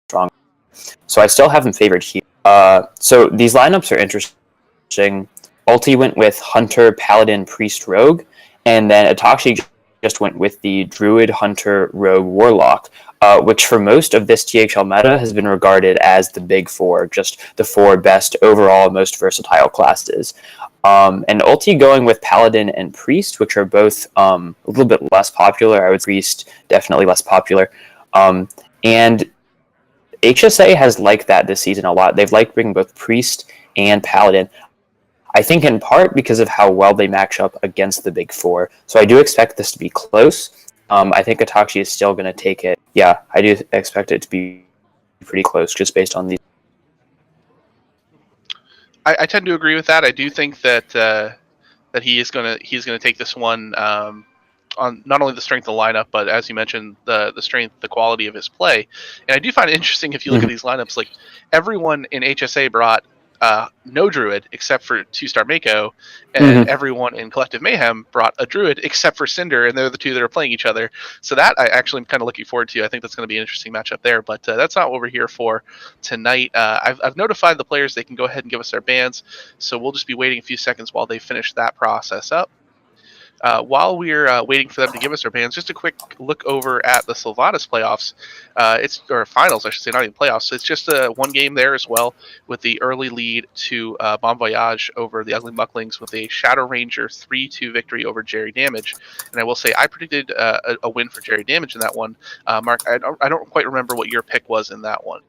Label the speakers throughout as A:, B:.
A: strong. So I still have him favored here. So these lineups are interesting. Ulti went with Hunter, Paladin, Priest, Rogue, and then Itachi just went with the Druid, Hunter, Rogue, Warlock, which for most of this THL meta has been regarded as the big four, just the four best overall, most versatile classes. And Ulti going with Paladin and Priest, which are both a little bit less popular. I would say Priest definitely less popular. And HSA has liked that this season a lot. They've liked bringing both Priest and Paladin. I think in part because of how well they match up against the big four. So I do expect this to be close. I think Itachi is still going to take it. Yeah, I do expect it to be pretty close just based on these.
B: I tend to agree with that. I do think that that he's gonna take this one on not only the strength of the lineup, but as you mentioned, the strength, the quality of his play. And I do find it interesting if you look at these lineups, like everyone in HSA brought no Druid except for 2-star Mako, and everyone in Collective Mayhem brought a Druid except for Cinder, and they're the two that are playing each other. So that I actually am kind of looking forward to. I think that's going to be an interesting matchup there, but that's not what we're here for tonight. I've notified the players they can go ahead and give us their bans, so we'll just be waiting a few seconds while they finish that process up. While we're waiting for them to give us our bans, just a quick look over at the Sylvanas playoffs. Or finals, I should say, not even playoffs. It's just one game there as well, with the early lead to Bon Voyage over the Ugly Mucklings with a Shadow Ranger 3-2 victory over Jerry Damage. And I will say I predicted a win for Jerry Damage in that one. Mark, I don't quite remember what your pick was in that one.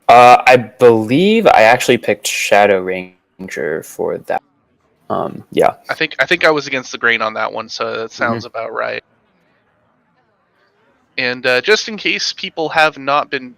A: I believe I actually picked Shadow Ranger for that. Yeah.
B: I think I was against the grain on that one, so that sounds about right. And just in case people have not been,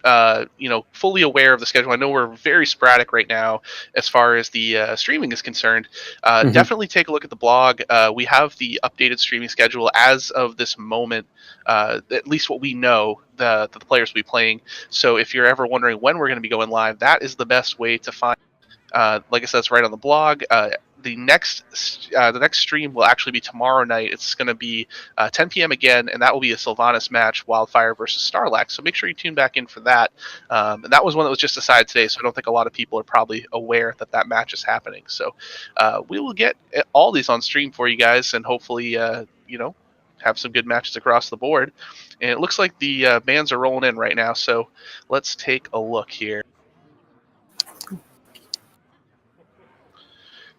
B: fully aware of the schedule, I know we're very sporadic right now as far as the streaming is concerned. Definitely take a look at the blog. We have the updated streaming schedule as of this moment, at least what we know that the players will be playing. So if you're ever wondering when we're going to be going live, that is the best way to find. Like I said, it's right on the blog. The next stream will actually be tomorrow night. It's going to be 10 p.m. again, and that will be a Sylvanas match, Wildfire versus Starlax. So make sure you tune back in for that. And that was one that was just decided today, so I don't think a lot of people are probably aware that that match is happening. So we will get all these on stream for you guys, and hopefully, have some good matches across the board. And it looks like the bans are rolling in right now, so let's take a look here.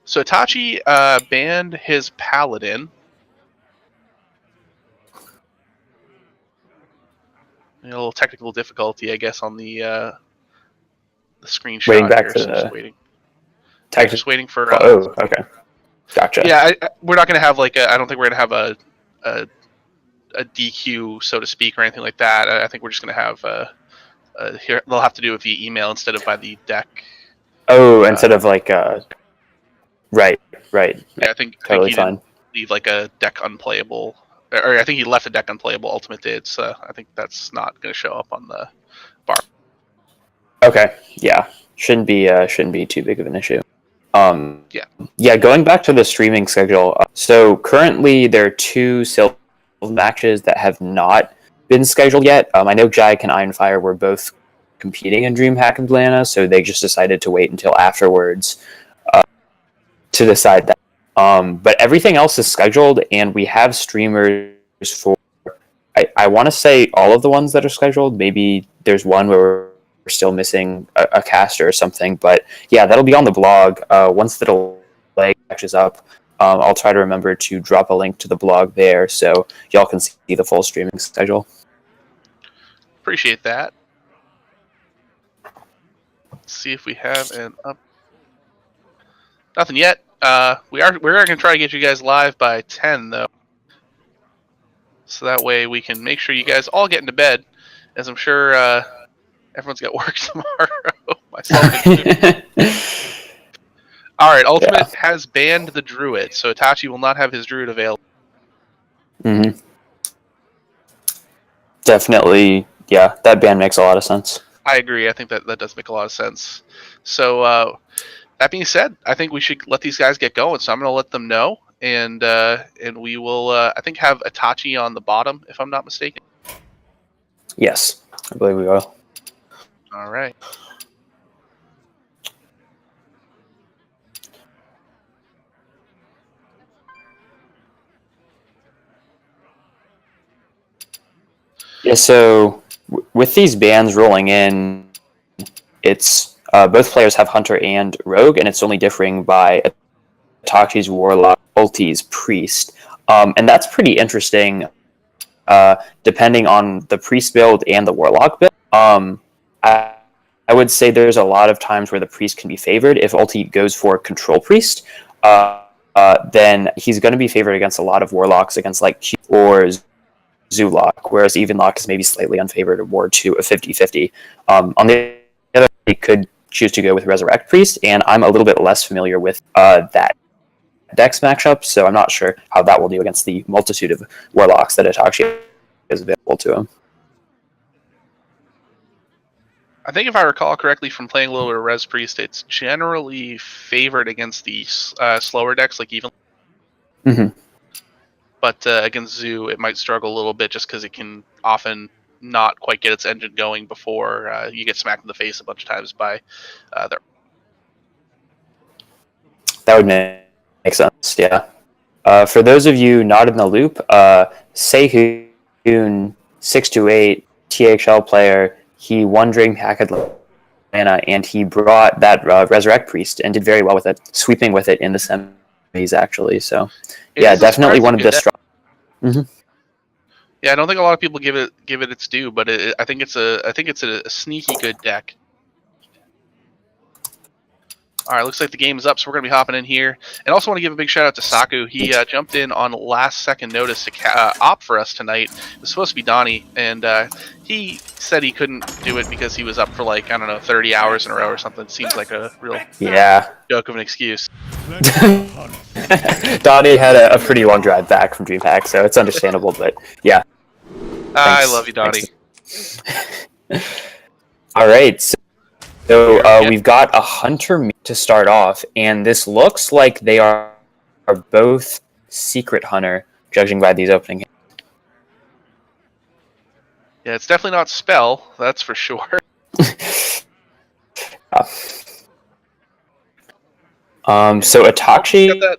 B: So Itachi banned his Paladin. A little technical difficulty, I guess, on the screenshot.
A: Waiting back
B: here,
A: to
B: so
A: the
B: just waiting. Just waiting for.
A: Okay. Gotcha.
B: Yeah, we're not going to have I don't think we're going to have a DQ, so to speak, or anything like that. I think we're just going to have here. They'll have to do it via email instead of by the deck.
A: Oh, instead of Right.
B: Yeah, I think
A: totally
B: he
A: fine.
B: Didn't leave a deck unplayable, or I think he left a deck unplayable. Ultimate did, so I think that's not going to show up on the bar.
A: Okay, yeah, shouldn't be too big of an issue.
B: Yeah.
A: Going back to the streaming schedule. So currently there are 2 Silver matches that have not been scheduled yet. I know Jack and Ironfire were both competing in DreamHack Atlanta, so they just decided to wait until afterwards to decide that. But everything else is scheduled, and we have streamers for. I want to say all of the ones that are scheduled. Maybe there's one where we're still missing a caster or something. But yeah, that'll be on the blog. Once the delay catches up, I'll try to remember to drop a link to the blog there so y'all can see the full streaming schedule.
B: Appreciate that. Let's see if we have an up. Nothing yet. We're going to try to get you guys live by 10 though, so that way we can make sure you guys all get into bed, as I'm sure everyone's got work tomorrow. Myself included. All right, Ultimate has banned the Druid, so Itachi will not have his Druid available.
A: Definitely, yeah, that ban makes a lot of sense.
B: I agree. I think that does make a lot of sense. So that being said, I think we should let these guys get going. So I'm going to let them know, and we will, I think, have Itachi on the bottom, if I'm not mistaken.
A: Yes, I believe we will.
B: All right.
A: Yeah, so with these bans rolling in, it's both players have Hunter and Rogue, and it's only differing by Itachi's Warlock, Ulti's Priest. And that's pretty interesting, depending on the Priest build and the Warlock build. I, I would say there's a lot of times where the Priest can be favored. If Ulti goes for Control Priest, then he's going to be favored against a lot of Warlocks, against like Q or Zoolock, whereas Evenlock is maybe slightly unfavored or more to a 50-50. On the other hand, he could choose to go with Resurrect Priest, and I'm a little bit less familiar with that Dex matchup, so I'm not sure how that will do against the multitude of Warlocks that Itachi is available to him.
B: I think if I recall correctly from playing a little bit of Res Priest, it's generally favored against the slower decks, like even.
A: Mm-hmm.
B: But against Zoo, it might struggle a little bit just because it can often not quite get its engine going before you get smacked in the face a bunch of times by their.
A: That would make sense, yeah. For those of you not in the loop, Sehun 628 THL player, he won DreamHack Atlanta, and he brought that Resurrect Priest and did very well with it, sweeping with it in the semis actually. So, yeah, definitely one of the strong. Mm-hmm.
B: Yeah, I don't think a lot of people give it its due, but I think it's a sneaky good deck. All right, looks like the game is up, so we're going to be hopping in here. And also want to give a big shout out to Saku. He jumped in on last-second notice to opt for us tonight. It was supposed to be Donnie, and he said he couldn't do it because he was up for, like, I don't know, 30 hours in a row or something. Seems like a real joke of an excuse.
A: Donnie had a pretty long drive back from DreamHack, so it's understandable, but yeah.
B: I love you, Donnie.
A: All right, so we've got a Hunter to start off, and this looks like they are both Secret Hunter, judging by these opening hands.
B: Yeah, it's definitely not Spell, that's for sure.
A: So Itachi,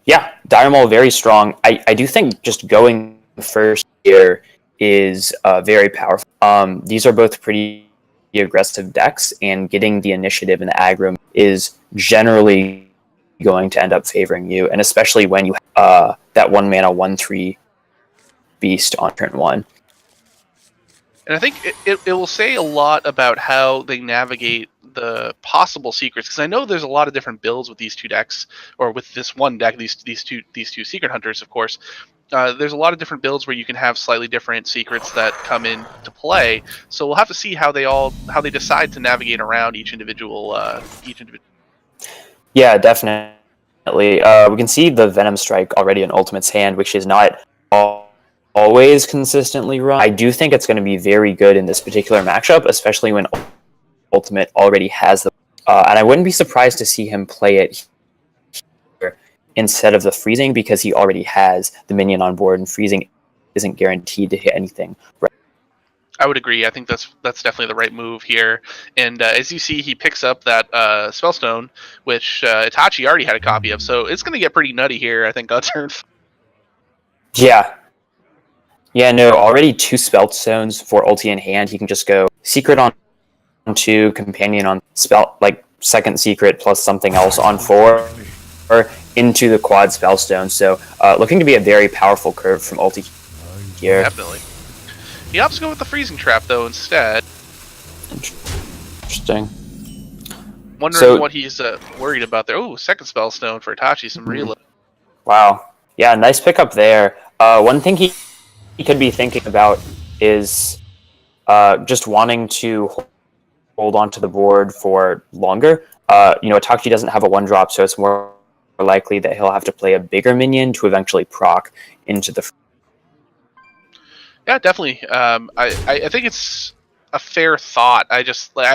A: yeah, Dire Maul very strong. I do think just going first here is very powerful. These are both pretty aggressive decks, and getting the initiative and the aggro is generally going to end up favoring you, and especially when you have that 1-mana 1/3 beast on turn 1.
B: And I think it will say a lot about how they navigate the possible secrets, because I know there's a lot of different builds with these two decks, or with this one deck, these two Secret Hunters, of course. There's a lot of different builds where you can have slightly different secrets that come into play. So we'll have to see how they decide to navigate around each individual.
A: Yeah, definitely. We can see the Venom Strike already in Ultimate's hand, which is not always consistently run. I do think it's going to be very good in this particular matchup, especially when Ultimate already has the. And I wouldn't be surprised to see him play it here instead of the freezing, because he already has the minion on board, and freezing isn't guaranteed to hit anything. Right.
B: I would agree. I think that's definitely the right move here. And as you see, he picks up that Spellstone, which Itachi already had a copy of. So it's going to get pretty nutty here, I think, on turn 5.
A: Yeah, no, already 2 Spellstones for ulti in hand. He can just go Secret on 2, Companion on spell, like second Secret plus something else on 4, or into the quad Spellstone. So looking to be a very powerful curve from ulti here.
B: Definitely. He opts to go with the Freezing Trap, though, instead.
A: Interesting.
B: Wondering what he's worried about there. Oh, second Spellstone for Itachi, some reload.
A: Wow. Yeah, nice pickup there. One thing he could be thinking about is just wanting to hold onto the board for longer. Itachi doesn't have a 1-drop, so it's more likely that he'll have to play a bigger minion to eventually proc into the.
B: Yeah, definitely. I think it's a fair thought. I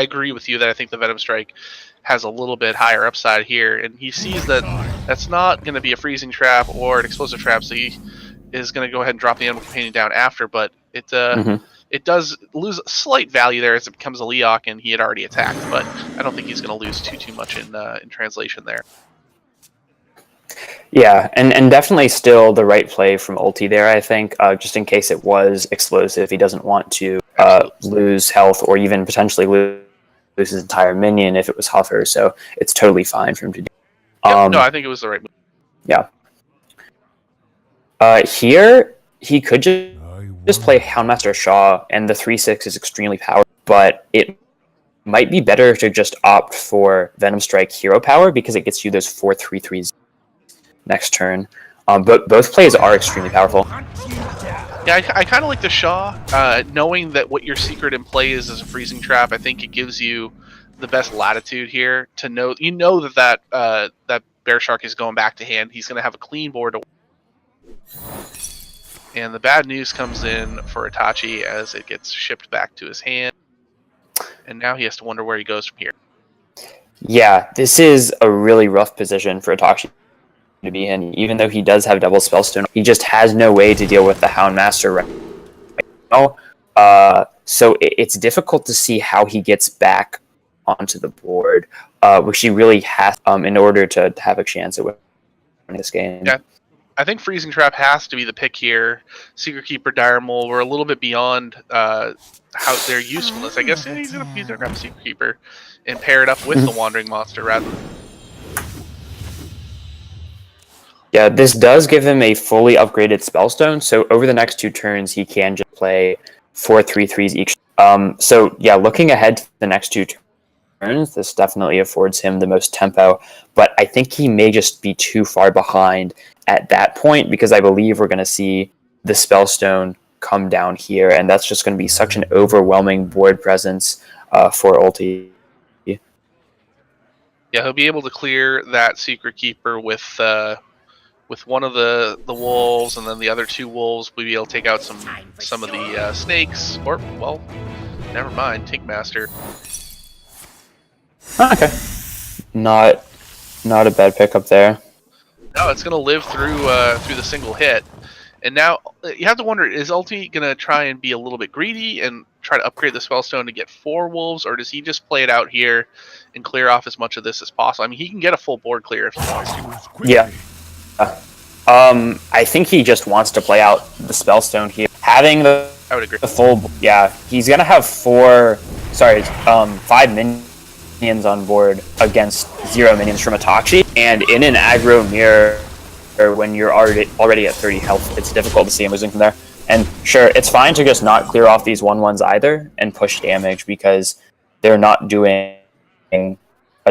B: agree with you that I think the Venom Strike has a little bit higher upside here, and he sees that that's not going to be a Freezing Trap or an Explosive Trap, so he is going to go ahead and drop the Animal Companion down after. But it it does lose slight value there as it becomes a Leok, and he had already attacked. But I don't think he's going to lose too much in translation there.
A: Yeah, and definitely still the right play from ulti there, I think, just in case it was explosive. He doesn't want to lose health or even potentially lose his entire minion if it was Huffer, so it's totally fine for him to do.
B: Yep, no, I think it was the right move.
A: Yeah. Here, he could just play Houndmaster Shaw, and the 3/6 is extremely powerful, but it might be better to just opt for Venom Strike Hero Power because it gets you those 4/3/3s next turn. But both plays are extremely powerful.
B: Yeah, I kind of like the Shaw, knowing that what your secret in play is a freezing trap. I think it gives you the best latitude here to know. You know that Bear Shark is going back to hand. He's going to have a clean board. And the bad news comes in for Itachi as it gets shipped back to his hand. And now he has to wonder where he goes from here.
A: Yeah, this is a really rough position for Itachi to be in. Even though he does have double Spellstone, he just has no way to deal with the Houndmaster right now. So it's difficult to see how he gets back onto the board, which he really has in order to have a chance at winning this game.
B: Yeah. I think Freezing Trap has to be the pick here. Secret Keeper, Dire Mole, we're a little bit beyond how their usefulness. I guess he's going to grab Secret Keeper and pair it up with the Wandering Monster rather than...
A: Yeah, this does give him a fully upgraded Spellstone, so over the next 2 turns, he can just play 4/3/3s each. So yeah, looking ahead to the next 2 turns, this definitely affords him the most tempo, but I think he may just be too far behind at that point because I believe we're going to see the Spellstone come down here, and that's just going to be such an overwhelming board presence for ulti.
B: Yeah, he'll be able to clear that Secret Keeper with one of the wolves, and then the other 2 wolves will be able to take out some of the snakes. Or, well, never mind, Tinkmaster.
A: Okay, not a bad pickup there.
B: No, it's going to live through the single hit. And now you have to wonder, is Ulti going to try and be a little bit greedy and try to upgrade the Spellstone to get 4 wolves, or does he just play it out here and clear off as much of this as possible? I mean, he can get a full board clear if he wants to.
A: Yeah. I think he just wants to play out the Spellstone here. Having I
B: would agree.
A: The full, yeah, he's gonna have 5 minions on board against 0 minions from Itachi, and in an aggro mirror, when you're already at 30 health, it's difficult to see him losing from there. And sure, it's fine to just not clear off these 1/1s either and push damage because they're not doing a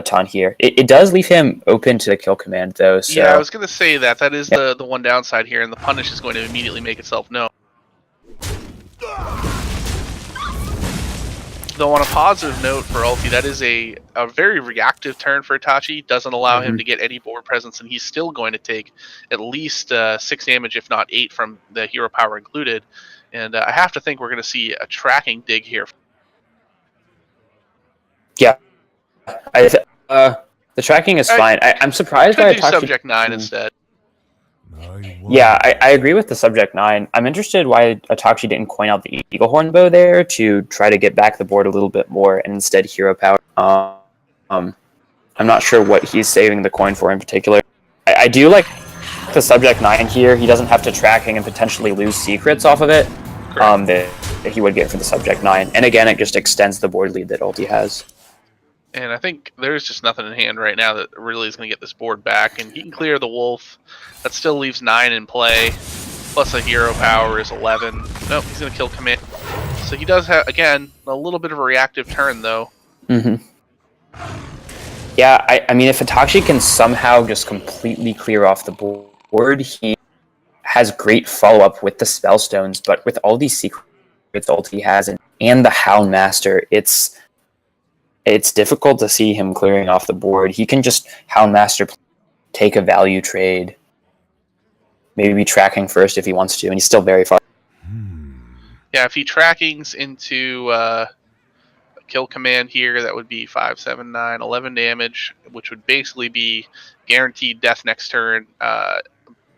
A: ton here. It does leave him open to the kill command though. So.
B: Yeah, I was going to say that is the one downside here, and the punish is going to immediately make itself known. Though on a positive note for Ulti, that is a very reactive turn for Itachi. Doesn't allow him to get any board presence, and he's still going to take at least 6 damage, if not 8, from the hero power included. And I have to think we're going to see a tracking dig here.
A: Yeah. The tracking is fine. I'm surprised
B: by Itachi. Subject 9 instead.
A: Yeah, I agree with the Subject 9. I'm interested why Itachi didn't coin out the Eagle Horn Bow there to try to get back the board a little bit more and instead hero power. I'm not sure what he's saving the coin for in particular. I do like the Subject 9 here. He doesn't have to tracking and potentially lose secrets off of it that he would get for the Subject 9. And again, it just extends the board lead that Ulti has.
B: And I think there's just nothing in hand right now that really is going to get this board back. And he can clear the wolf. That still leaves 9 in play. Plus a hero power is 11. Nope, he's going to kill command. So he does have, again, a little bit of a reactive turn, though.
A: Yeah, I mean, if Itachi can somehow just completely clear off the board, he has great follow-up with the Spellstones. But with all these secrets Ulti has and the Houndmaster, it's difficult to see him clearing off the board. He can just Houndmaster, take a value trade, maybe be tracking first if he wants to, and he's still very far.
B: Yeah, if he trackings into kill command here, that would be 5, 7, 9, 11 damage, which would basically be guaranteed death next turn,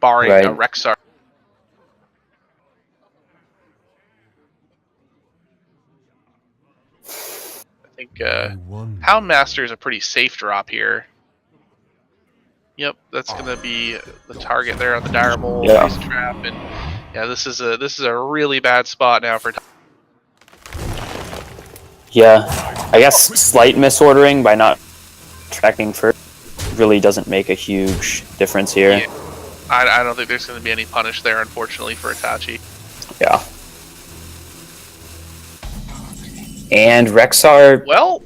B: barring a Rexar. think Houndmaster is a pretty safe drop here. Yep, that's gonna be the target there on the dire mole, freeze trap, and yeah, this is a really bad spot now for.
A: Yeah, I guess slight misordering by not tracking first really doesn't make a huge difference here.
B: Yeah. I don't think there's going to be any punish there, unfortunately, for Itachi.
A: Yeah. And Rexar.
B: Well,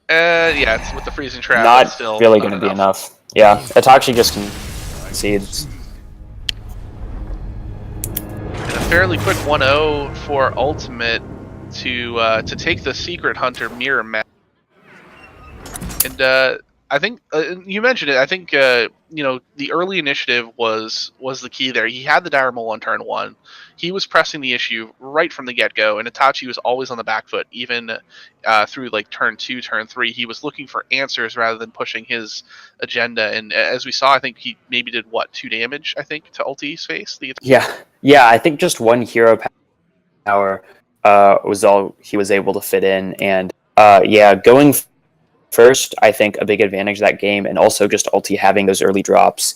B: yeah, it's with the freezing trap.
A: Not
B: still
A: really going to be enough. Yeah, Itachi just concedes.
B: And a fairly quick 1-0 for Ultimate to take the Secret Hunter mirror match. And I think you mentioned it. I think the early initiative was the key there. He had the dire mole on turn 1. He was pressing the issue right from the get-go, and Itachi was always on the back foot, even through like turn 2, turn 3. He was looking for answers rather than pushing his agenda. And as we saw, I think he maybe did 2 damage. I think to Ulti's face.
A: Yeah. I think just 1 hero power was all he was able to fit in, and going first, I think a big advantage of that game, and also just Ulti having those early drops.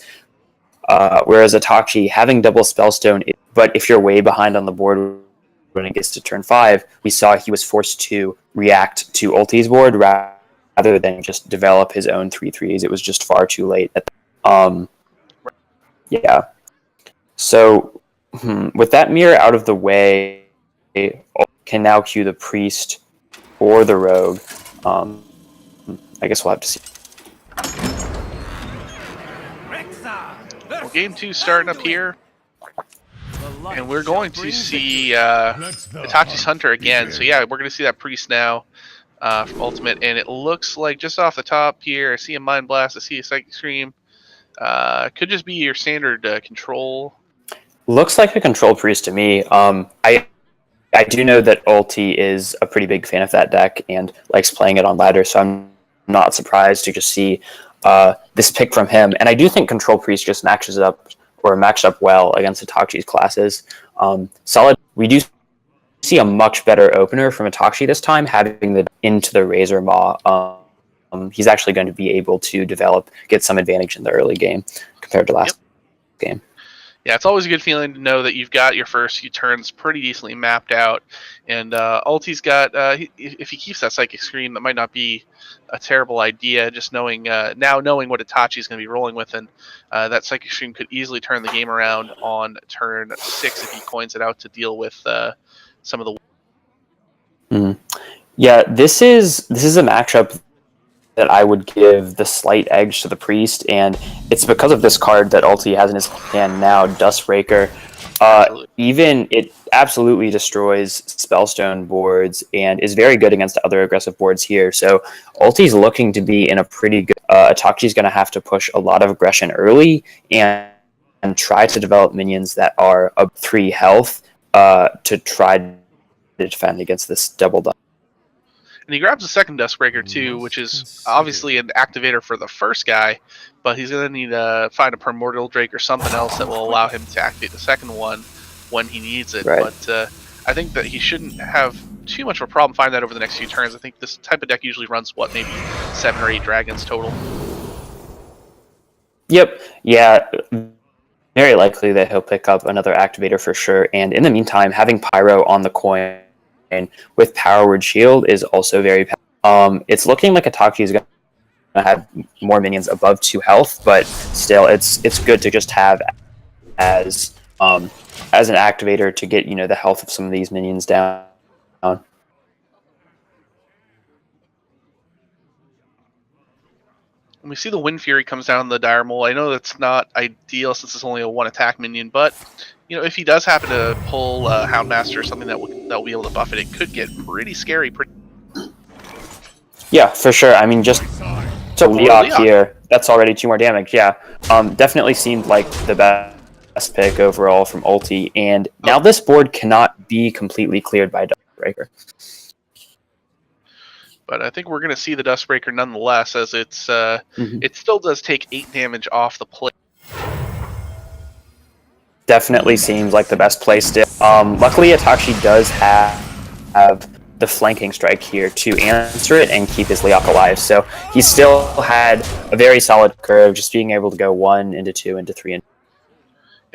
A: Whereas Itachi having double Spellstone, but if you're way behind on the board when it gets to turn 5, we saw he was forced to react to Ulti's board rather than just develop his own 3/3s. It was just far too late. Yeah. So with that mirror out of the way, can now cue the priest or the rogue. I guess we'll have to see.
B: Well, game 2 starting up here. And we're going to see Itachi's Hunter again. So yeah, we're going to see that priest now from Ultimate. And it looks like just off the top here, I see a Mind Blast, I see a Psychic Scream. Could just be your standard control.
A: Looks like a control priest to me. I do know that Ulti is a pretty big fan of that deck and likes playing it on ladder, so I'm not surprised to just see this pick from him. And I do think Control Priest just matches up well against Itachi's classes. Solid. We do see a much better opener from Itachi this time, having the into the Razor Maw. He's actually going to be able to get some advantage in the early game compared to last game.
B: Yeah, it's always a good feeling to know that you've got your first few turns pretty decently mapped out. And Ulti's got, if he keeps that Psychic Scream, that might not be a terrible idea, just knowing what Itachi's going to be rolling with. And that Psychic Scream could easily turn the game around on turn 6 if he coins it out to deal with some of the...
A: Yeah, this is a matchup that I would give the slight edge to the priest, and it's because of this card that Ulti has in his hand now, Dustbreaker. Even it absolutely destroys Spellstone boards and is very good against other aggressive boards here. So Ulti's looking to be in a pretty good... Itachi's going to have to push a lot of aggression early and try to develop minions that are up 3 health to try to defend against this double dust.
B: And he grabs a second Dustbreaker too, which is obviously an activator for the first guy, but he's going to need to find a Primordial Drake or something else that will allow him to activate the second one when he needs it.
A: Right.
B: But I think that he shouldn't have too much of a problem finding that over the next few turns. I think this type of deck usually runs, maybe 7 or 8 dragons total.
A: Yep. Yeah. Very likely that he'll pick up another activator for sure. And in the meantime, having Pyro on the coin with Power Word Shield is also very powerful. It's looking like Itachi is going to have more minions above 2 health, but still, it's good to just have as an activator to get the health of some of these minions down.
B: And we see the Wind Fury comes down the Dire Mole. I know that's not ideal since it's only a 1 attack minion, but if he does happen to pull Houndmaster or something that will be able to buff it, it could get pretty scary.
A: Yeah, for sure. I mean, just to Leok here, that's already 2 more damage. Yeah, definitely seemed like the best pick overall from Ulti. And now this board cannot be completely cleared by Dustbreaker.
B: But I think we're going to see the Dustbreaker nonetheless, as it still does take 8 damage off the plate. Definitely
A: seems like the best play still. Luckily, Itachi does have the flanking strike here to answer it and keep his Leok alive. So he still had a very solid curve, just being able to go 1 into 2 into 3.
B: And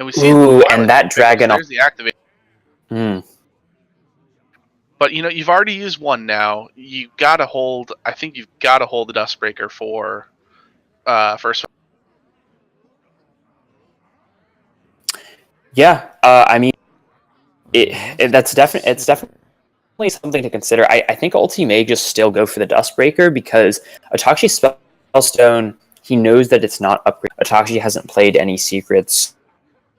B: we see
A: Ooh, and that dragon.
B: There's the activate.
A: Hmm.
B: But you've already used one now. You gotta hold. I think you've gotta hold the Dustbreaker for first.
A: Yeah, I mean, it's definitely something to consider. I think Ulti may just still go for the Dustbreaker because Atakshi's Spellstone, he knows that it's not upgraded. Atashi hasn't played any secrets,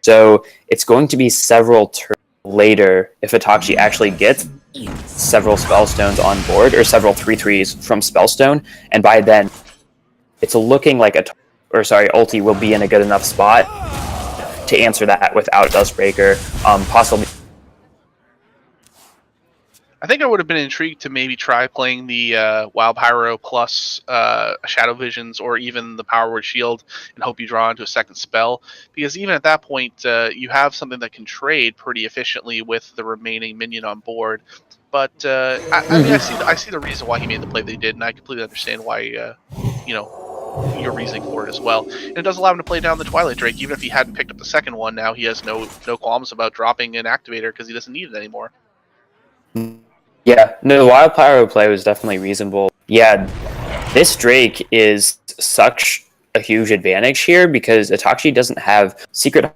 A: so it's going to be several turns later if Atashi actually gets several Spellstones on board, or several 3/3s from Spellstone, and by then it's looking like Ulti will be in a good enough spot to answer that without Dustbreaker, possibly.
B: I think I would have been intrigued to maybe try playing the Wild Pyro plus Shadow Visions, or even the Power Word Shield, and hope you draw into a second spell. Because even at that point, you have something that can trade pretty efficiently with the remaining minion on board. But I mean, I see the reason why he made the play that he did, and I completely understand why your reasoning for it as well. And it does allow him to play down the Twilight Drake, even if he hadn't picked up the second one. Now he has no qualms about dropping an activator because he doesn't need it anymore.
A: Yeah, no, the Wild Pyro play was definitely reasonable. Yeah, this Drake is such a huge advantage here because Atashi doesn't have Secret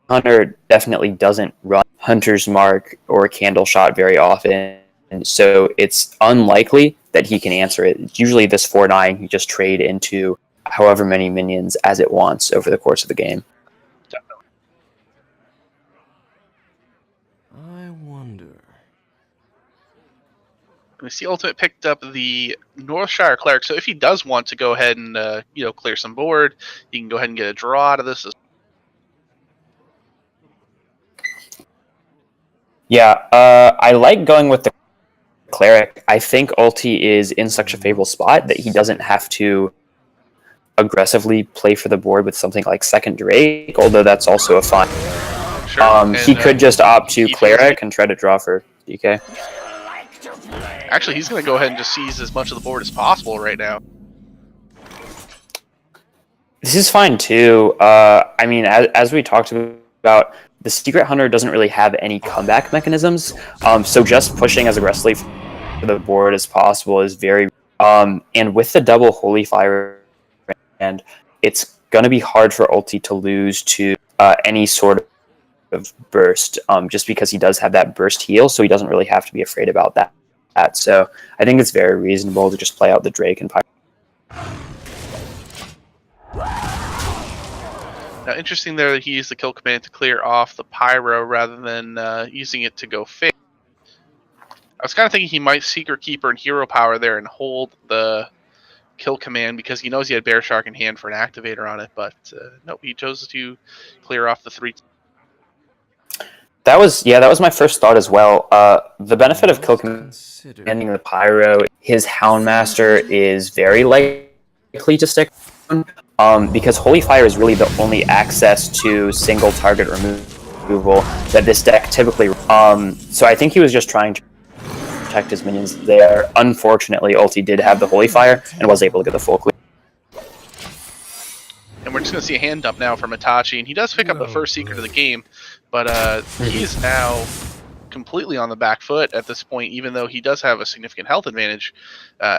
A: Hunter, definitely doesn't run Hunter's Mark or Candle Shot very often, and so it's unlikely that he can answer it. It's usually this 4/9 you just trade into however many minions as it wants over the course of the game.
C: I wonder.
B: We see Ultimate picked up the Northshire Cleric, so if he does want to go ahead and clear some board, he can go ahead and get a draw out of this.
A: Yeah, I like going with the Cleric. I think Ulti is in such a favorable spot that he doesn't have to aggressively play for the board with something like Second Drake, although that's also a fine.
B: Sure.
A: He could just opt to Cleric and try to draw for DK.
B: Actually, he's going to go ahead and just seize as much of the board as possible right now.
A: This is fine too. I mean, as we talked about, the Secret Hunter doesn't really have any comeback mechanisms, so just pushing as aggressively for the board as possible is very... and with the double Holy Fire, and it's going to be hard for Ulti to lose to any sort of burst, just because he does have that burst heal, so he doesn't really have to be afraid about that. So I think it's very reasonable to just play out the Drake and Pyro.
B: Now, interesting there that he used the kill command to clear off the Pyro rather than using it to go fake. I was kind of thinking he might Seeker Keeper and Hero Power there and hold the kill command because he knows he had Bear Shark in hand for an activator on it, but nope, he chose to clear off the 3.
A: That was my first thought as well. The benefit of kill commanding the Pyro, his Houndmaster is very likely to stick because Holy Fire is really the only access to single target removal that this deck typically. So I think he was just trying to protect his minions there. Unfortunately, Ulti did have the Holy Fire and was able to get the full clear.
B: And we're just going to see a hand dump now from Itachi, and he does pick up the first secret of the game, but he's now completely on the back foot at this point, even though he does have a significant health advantage.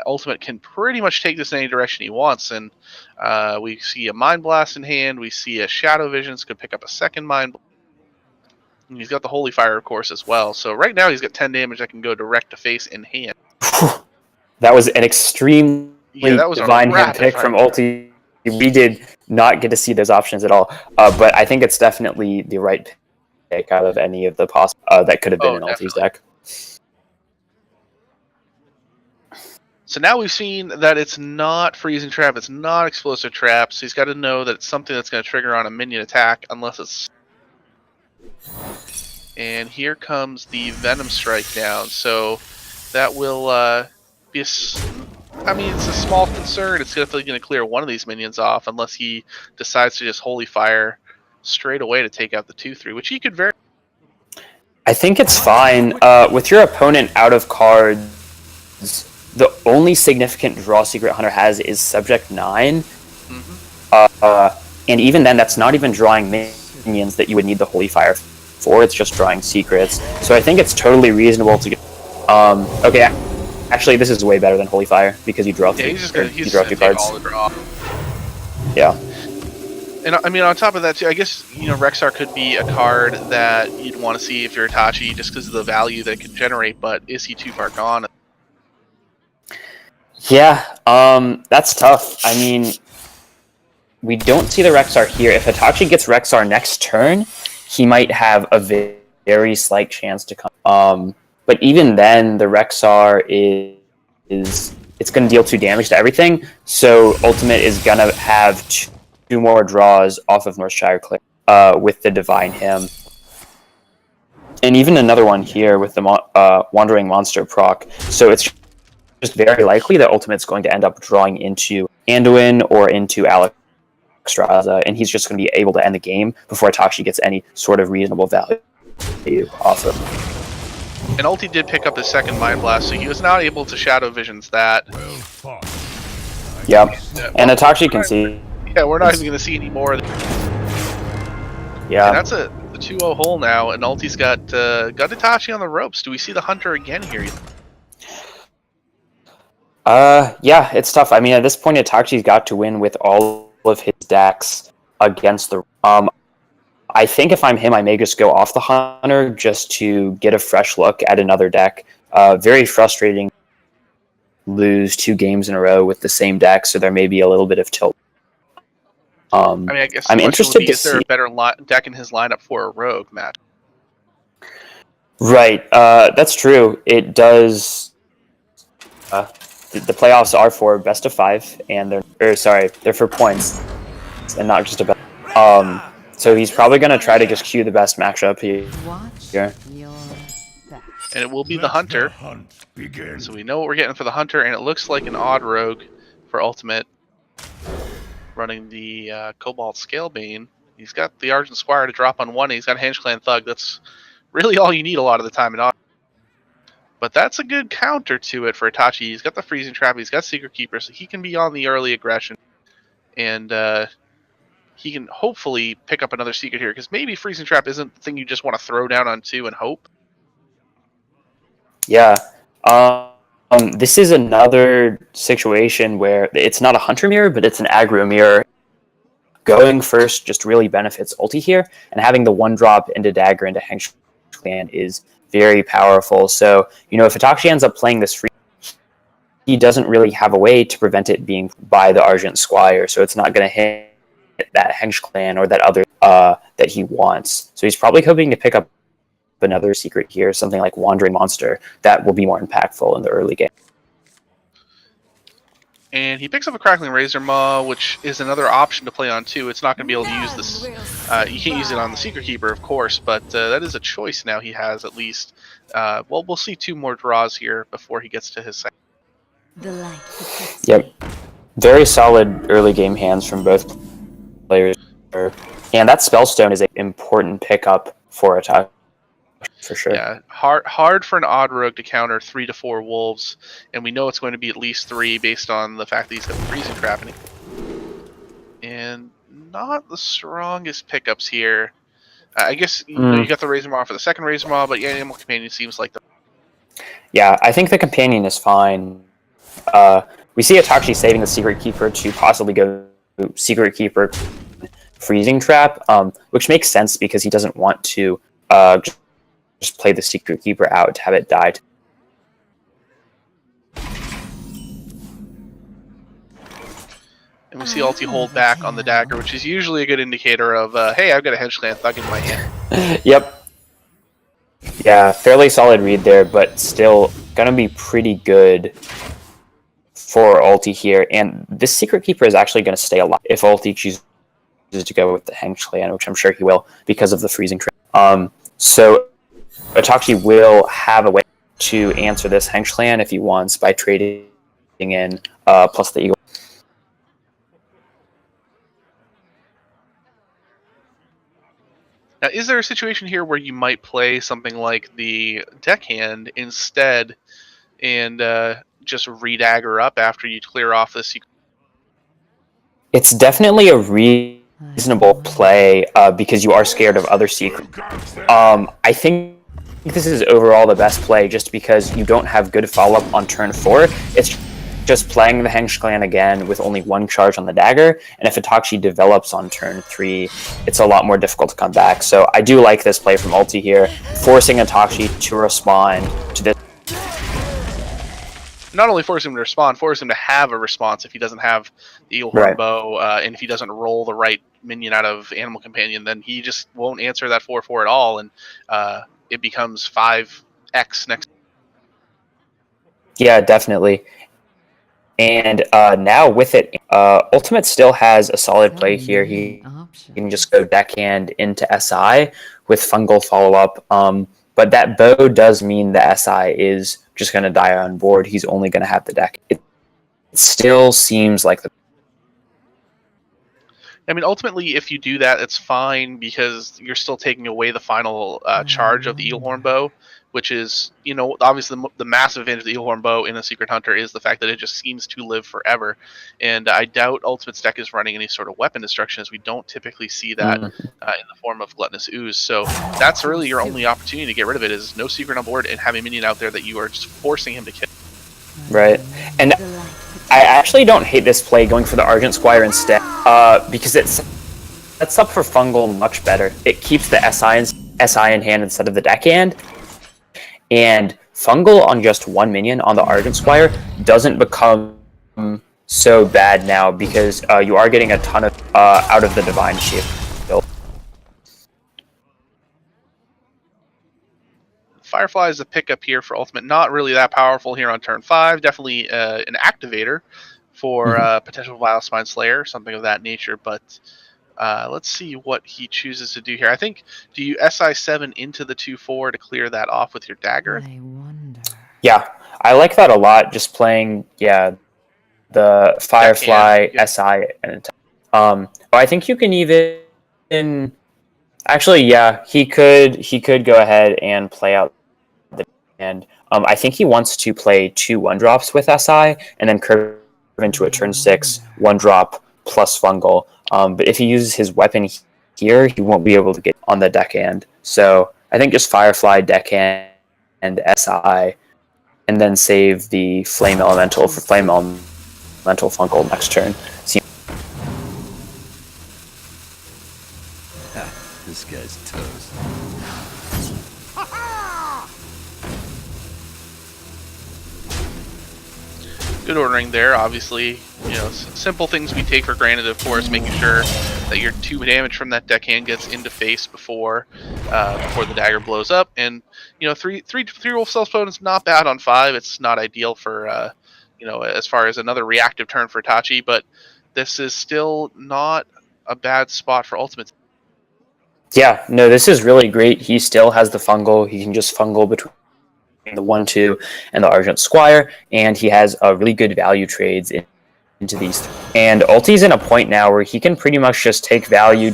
B: Ultimate can pretty much take this in any direction he wants, and we see a Mind Blast in hand, we see a Shadow Visions, could pick up a second Mind Blast. And he's got the Holy Fire, of course, as well. So right now he's got 10 damage that can go direct to face in hand.
A: That was an extremely divine hand pick from Ulti. We did not get to see those options at all, but I think it's definitely the right pick out of any of the possible that could have been in Ulti's deck.
B: So now we've seen that it's not Freezing Trap, it's not Explosive Trap, so he's got to know that it's something that's going to trigger on a minion attack unless it's... And here comes the Venom Strike down, so that will be I mean, it's a small concern. It's definitely going to clear one of these minions off unless he decides to just Holy Fire straight away to take out the 2/3, which he could very...
A: I think it's fine. With your opponent out of cards, the only significant draw Secret Hunter has is Subject 9. And even then, that's not even drawing minions that you would need the Holy Fire for. It's just drawing secrets. So I think it's totally reasonable to get... okay, actually, this is way better than Holy Fire, because you draw
B: he's just gonna
A: two
B: take
A: cards.
B: all the draw.
A: Yeah.
B: And I mean, on top of that too, I guess Rexar could be a card that you'd want to see if you're Itachi, just because of the value that it can generate. But is he too far gone?
A: Yeah, that's tough. I mean, we don't see the Rexar here. If Itachi gets Rexar next turn, he might have a very slight chance to come. But even then, the Rexar is it's going to deal 2 damage to everything. So Ultimate is going to have 2 more draws off of Northshire Clear with the Divine Hymn. And even another one here with the Wandering Monster proc. So it's just very likely that Ultimate's going to end up drawing into Anduin or into Alexstrasza, and he's just going to be able to end the game before Itachi gets any sort of reasonable value off of him.
B: And Ulti did pick up his second Mind Blast, so he was not able to Shadow Visions that.
A: Yep. And Itachi can see.
B: Yeah, we're not even going to see any more.
A: Yeah.
B: And that's a 2-0 hole now, and Ulti's got Itachi on the ropes. Do we see the Hunter again here?
A: Yeah, it's tough. I mean, at this point, Itachi's got to win with all of his decks against the... I think if I'm him, I may just go off the Hunter just to get a fresh look at another deck. Very frustrating lose 2 games in a row with the same deck, so there may be a little bit of tilt.
B: I mean, I guess
A: I'm interested to
B: is there a better deck in his lineup for a Rogue match?
A: Right, that's true. It does... the playoffs are for best of 5, and they're for points, and not just about. So he's probably going to try to just cue the best matchup here.
B: And it will be the Hunter. So we know what we're getting for the Hunter, and it looks like an odd Rogue for Ultimate. Running the Cobalt Scalebane. He's got the Argent Squire to drop on 1, and he's got a Henge Clan Thug. That's really all you need a lot of the time in Odd. But that's a good counter to it for Itachi. He's got the Freezing Trap, he's got Secret Keeper, so he can be on the early aggression. And he can hopefully pick up another Secret here, because maybe Freezing Trap isn't the thing you just want to throw down on 2 and hope.
A: Yeah. This is another situation where it's not a Hunter mirror, but it's an aggro mirror. Going first just really benefits Ulti here, and having the 1-drop into Dagger into Henge Clan is very powerful. So, if Itachi ends up playing this free, he doesn't really have a way to prevent it being by the Argent Squire, so it's not going to hit that Henge Clan or that other that he wants. So he's probably hoping to pick up another secret here, something like Wandering Monster, that will be more impactful in the early game.
B: And he picks up a Crackling Razor Maw, which is another option to play on 2. It's not going to be able to use this. You can't use it on the Secret Keeper, of course, but that is a choice now he has, at least. Well, we'll see 2 more draws here before he gets to his second.
A: Yep. Very solid early game hands from both players. And that Spellstone is an important pickup for Itachi, for sure.
B: Yeah, hard for an Odd Rogue to counter 3 to 4 Wolves, and we know it's going to be at least 3 based on the fact that he's got the Freezing Trap. And not the strongest pickups here. I guess you got the Razor Maw for the second Razor Maw, but yeah, Animal Companion seems like the...
A: Yeah, I think the Companion is fine. We see Itachi saving the Secret Keeper to possibly go Secret Keeper Freezing Trap, which makes sense because he doesn't want to just play the Secret Keeper out to have it die.
B: And we see Ulti hold back on the Dagger, which is usually a good indicator of, hey, I've got a Henge Clan Thug in my hand.
A: Yep. Yeah, fairly solid read there, but still gonna be pretty good for Ulti here. And this Secret Keeper is actually going to stay alive if Ulti chooses to go with the Henge Clan, which I'm sure he will because of the Freezing Trap. So Itachi will have a way to answer this Henge Clan if he wants by trading in plus the Eagle.
B: Now Now, is there a situation here where you might play something like the deckhand instead and just redagger up after you clear off the secret?
A: It's definitely a reasonable play because you are scared of other secrets. I think this is overall the best play just because you don't have good follow-up on turn 4. It's just playing the Hengsh Clan again with only 1 charge on the dagger, and if Itachi develops on turn 3, it's a lot more difficult to come back. So I do like this play from Ulti here, forcing Itachi to respond to this.
B: Not only force him to respond, force him to have a response if he doesn't have the Eelhorn
A: Right.
B: bow, and if he doesn't roll the right minion out of Animal Companion, then he just won't answer that 4/4 at all, and it becomes 5x next.
A: Yeah, definitely. And now with it, Ultimate still has a solid play here. He can just go deckhand into SI with Fungal follow-up. But that bow does mean the SI is just going to die on board. He's only going to have the deck. It still seems like the...
B: I mean, ultimately, if you do that, it's fine because you're still taking away the final charge of the Eelhorn bow, which is, obviously the massive advantage of the Eelhorn bow in a Secret Hunter is the fact that it just seems to live forever. And I doubt Ultimate's deck is running any sort of weapon destruction, as we don't typically see that in the form of Gluttonous Ooze. So that's really your only opportunity to get rid of it, is no secret on board and have a minion out there that you are just forcing him to kill.
A: Right. And I actually don't hate this play going for the Argent Squire instead, because it sets up for Fungal much better. It keeps the SI in hand instead of the deckhand, and Fungal on just 1 minion on the Argent Squire doesn't become so bad now because you are getting a ton of out of the Divine Shield.
B: Firefly is a pickup here for Ultimate. Not really that powerful here on turn 5. Definitely an activator for potential Vile Spine Slayer, something of that nature. But let's see what he chooses to do here. I think, do you SI7 into the 2/4 to clear that off with your dagger?
C: I wonder.
A: Yeah, I like that a lot. Just playing, the Firefly SI and I think you can even... Actually, yeah, he could go ahead and play out the and I think he wants to play 2 1-drops with SI and then curve into a turn 6 1-drop plus Fungal. But if he uses his weapon here, he won't be able to get on the deckhand. So I think just Firefly, deckhand, and SI, and then save the Flame Elemental for Flame Elemental Fungal next turn.
D: This guy's toast.
B: Good ordering there. Obviously, simple things we take for granted, of course, making sure that your 2 damage from that deckhand gets into face before the dagger blows up. And three wolf self is not bad on 5. It's not ideal for as far as another reactive turn for Itachi, but this is still not a bad spot for Ultimate.
A: Yeah, no, this is really great. He still has the Fungal. He can just Fungal between the 1/2 and the Argent Squire, and he has a really good value trades into these. And Ulti's in a point now where he can pretty much just take value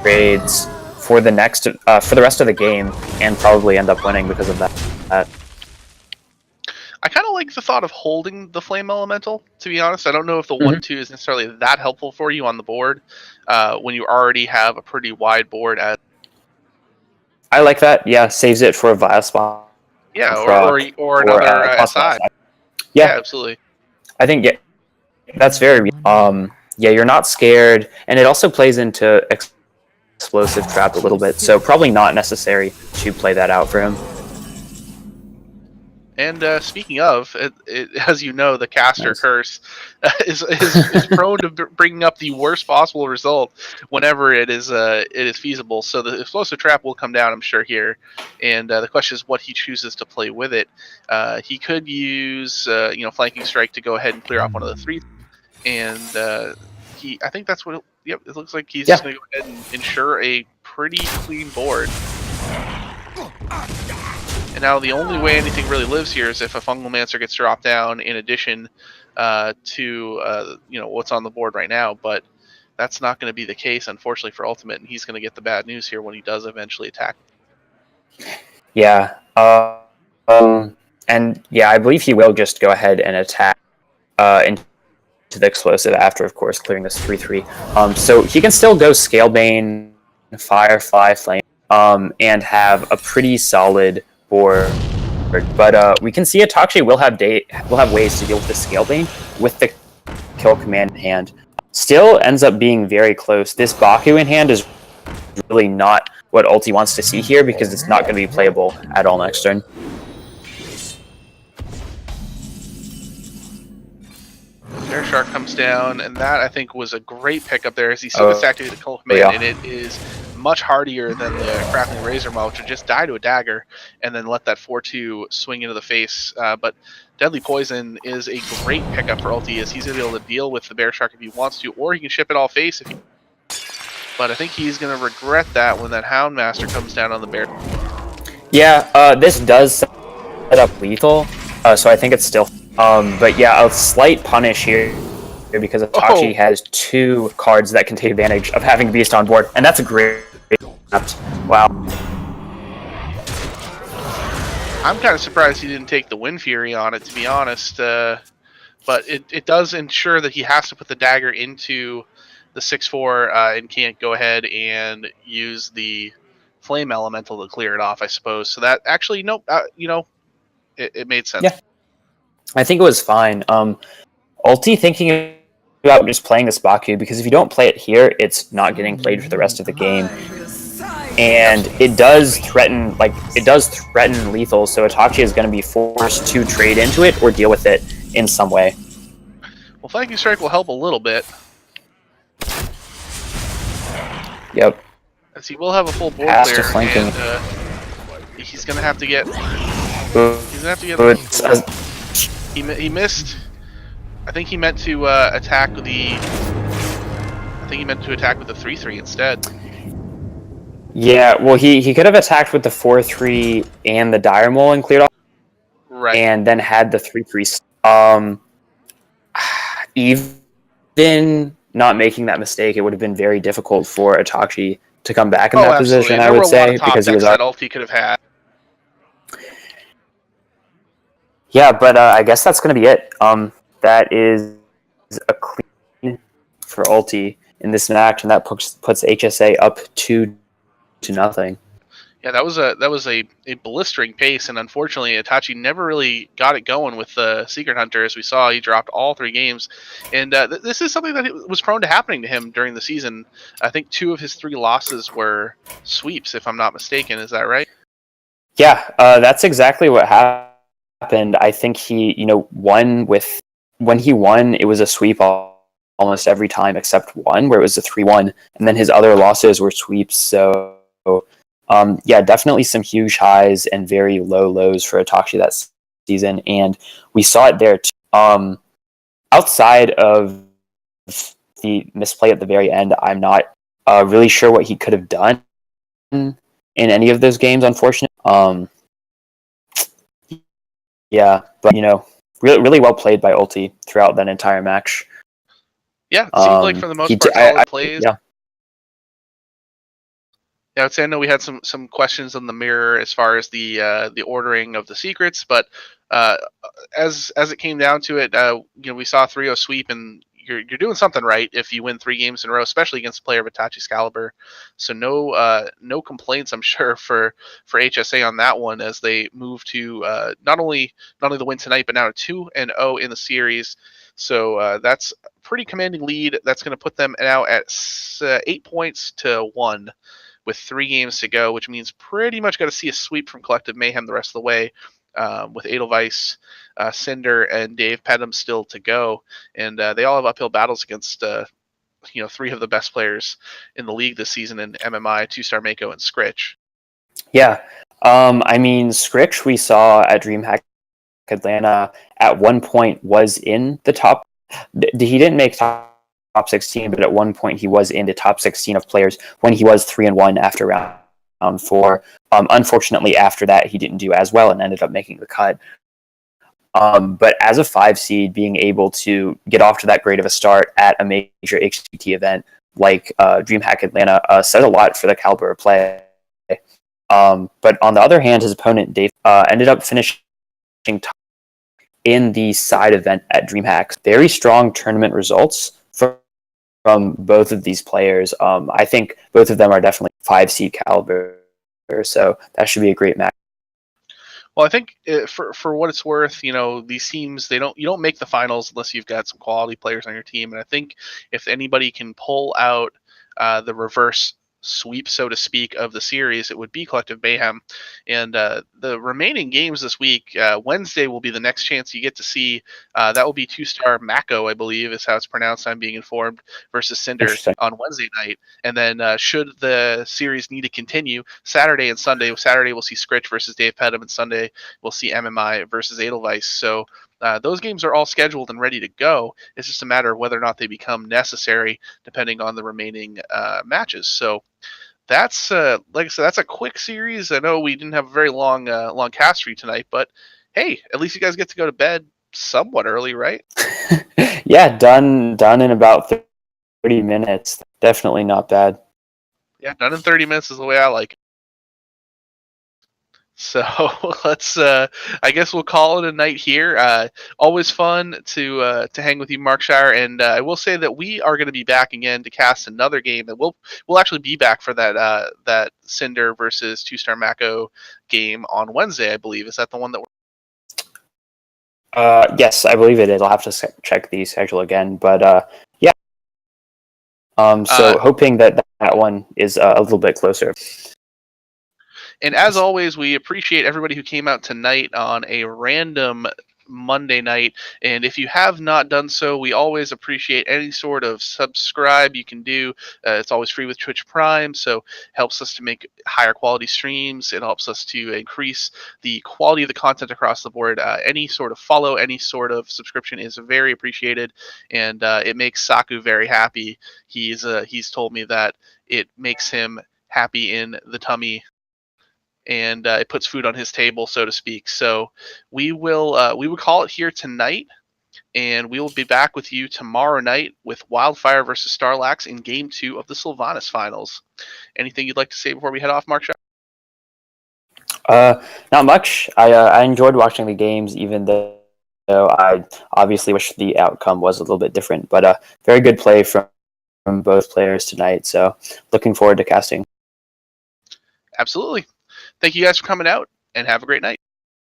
A: trades for the rest of the game and probably end up winning because of that.
B: I kind of like the thought of holding the Flame Elemental, to be honest. I don't know if the 1/2 is necessarily that helpful for you on the board when you already have a pretty wide board.
A: I like that. Yeah, saves it for a Vile Spine.
B: Yeah, or another SI. Yeah, absolutely.
A: I think that's very... you're not scared, and it also plays into Explosive Trap a little bit, so probably not necessary to play that out for him.
B: And speaking of, as you know, the caster curse is prone to bringing up the worst possible result whenever it is feasible. So the explosive trap will come down, I'm sure, here. And the question is what he chooses to play with it. He could use flanking strike to go ahead and clear off one of the 3. And I think that's what. It looks like he's just going to go ahead and ensure a pretty clean board. And now the only way anything really lives here is if a Fungalmancer gets dropped down in addition to what's on the board right now. But that's not going to be the case, unfortunately, for Ultimate, and he's going to get the bad news here when he does eventually attack.
A: Yeah. And yeah, I believe he will just go ahead and attack into the explosive after, of course, clearing this 3/3. So he can still go Scalebane, Firefly, Flame, and have a pretty solid board. But we can see Itachi will have ways to deal with the Scalebane with the kill command in hand. Still ends up being very close. This Baku in hand is really not what Ulti wants to see here because it's not going to be playable at all next turn.
B: Bear Shark comes down, and that I think was a great pickup there as he still gets activated the Kill Command, and it is much hardier than the Crackling Razor Maul, which would just die to a dagger and then let that 4-2 swing into the face. But Deadly Poison is a great pickup for Ulti as he's going to be able to deal with the Bear Shark if he wants to, or he can ship it all face if he. But I think he's going to regret that when that Houndmaster comes down on the Bear.
A: Yeah, this does set up lethal, so I think it's still. But yeah, a slight punish here because Itachi has 2 cards that can take advantage of having Beast on board, and that's a great wow.
B: I'm kind of surprised he didn't take the Wind Fury on it, to be honest. But it does ensure that he has to put the dagger into the 6/4 and can't go ahead and use the Flame Elemental to clear it off, I suppose. So that actually, nope, it made sense.
A: Yeah. I think it was fine. Ulti thinking about just playing this Baku because if you don't play it here, it's not getting played for the rest of the game, and it does threaten lethal. So Itachi is going to be forced to trade into it or deal with it in some way.
B: Well, Flanking Strike will help a little bit.
A: Yep.
B: As he will have a full board
A: Pass
B: clear,
A: to
B: and he's going to have to get. He missed. I think he meant to attack with the. I think he meant to attack with the 3/3 instead.
A: Yeah, well, he could have attacked with the 4/3 and the Dire Mole and cleared off,
B: right?
A: And then had the 3/3. Even not making that mistake, it would have been very difficult for Itachi to come back in that position.
B: And
A: I would say because he was
B: that Ulti could have had.
A: Yeah, but I guess that's going to be it. That is a clean for Ulti in this match, and that puts HSA up 2-0.
B: Yeah, that was a blistering pace, and unfortunately, Itachi never really got it going with the Secret Hunter. As we saw, he dropped all 3 games, and this is something that was prone to happening to him during the season. I think 2 of his 3 losses were sweeps, if I'm not mistaken. Is that right?
A: Yeah, that's exactly what happened. I think he, won with when he won, it was a sweep almost every time except one, where it was a 3-1, and then his other losses were sweeps. So. Yeah, definitely some huge highs and very low lows for Itachi that season, and we saw it there too. Outside of the misplay at the very end, I'm not really sure what he could have done in any of those games, unfortunately. Yeah, but really well played by Ulti throughout that entire match.
B: Yeah, it seemed like for the most part, solid plays.
A: Yeah.
B: Yeah, I would say I know we had some questions on the mirror as far as the ordering of the secrets, but as it came down to it, we saw 3-0 sweep, and you're doing something right if you win 3 games in a row, especially against a player of Itachi's caliber. So no complaints, I'm sure, for HSA on that one as they move to not only the win tonight, but now a 2-0 in the series. So that's a pretty commanding lead. That's going to put them now at 8 points to 1. With 3 games to go, which means pretty much got to see a sweep from Collective Mayhem the rest of the way, with Edelweiss, Cinder, and Dave Pedham still to go, and they all have uphill battles against 3 of the best players in the league this season in MMI, 2-Star Mako, and Scritch.
A: Yeah, I mean Scritch we saw at DreamHack Atlanta at one point was in the top. He didn't make top 16, but at one point he was in the top 16 of players when he was 3-1 after round 4. Unfortunately, after that, he didn't do as well and ended up making the cut. But as a 5 seed, being able to get off to that great of a start at a major HCT event like DreamHack Atlanta, says a lot for the caliber of play. But on the other hand, his opponent Dave ended up finishing top in the side event at DreamHack. Very strong tournament results from both of these players. I think both of them are definitely 5 seed caliber, so that should be a great match.
B: Well, I think for what it's worth, these teams you don't make the finals unless you've got some quality players on your team, and I think if anybody can pull out the reverse sweep, so to speak, of the series, it would be Collective Mayhem. And the remaining games this week, Wednesday will be the next chance you get to see. That will be 2-star Mako, I believe is how it's pronounced, I'm being informed, versus Cinder on Wednesday night. And then should the series need to continue, Saturday and Sunday. Saturday we'll see Scritch versus Dave Pedham, and Sunday we'll see MMI versus Edelweiss. So those games are all scheduled and ready to go. It's just a matter of whether or not they become necessary depending on the remaining matches. So that's like I said, that's a quick series. I know we didn't have a very long cast for you tonight, but hey, at least you guys get to go to bed somewhat early, right?
A: Yeah, done in about 30 minutes. Definitely not bad.
B: Yeah, done in 30 minutes is the way I like it. So let's I guess we'll call it a night here. Always fun to hang with you, Markshire, and I will say that we are going to be back again to cast another game, and we'll actually be back for that Cinder versus 2-star Mako game on Wednesday, I believe. Is that the one that we're
A: Yes, I believe it is. I'll have to check the schedule again, but yeah. So hoping that one is a little bit closer.
B: And as always, we appreciate everybody who came out tonight on a random Monday night. And if you have not done so, we always appreciate any sort of subscribe you can do. It's always free with Twitch Prime, so it helps us to make higher quality streams. It helps us to increase the quality of the content across the board. Any sort of follow, any sort of subscription is very appreciated, and it makes Saku very happy. He's told me that it makes him happy in the tummy, and it puts food on his table, so to speak. So we will call it here tonight, and we will be back with you tomorrow night with Wildfire versus Starlax in Game 2 of the Sylvanas Finals. Anything you'd like to say before we head off, Mark?
A: Not much. I enjoyed watching the games, even though I obviously wish the outcome was a little bit different. But very good play from both players tonight. So looking forward to casting.
B: Absolutely. Thank you guys for coming out, and have a great night.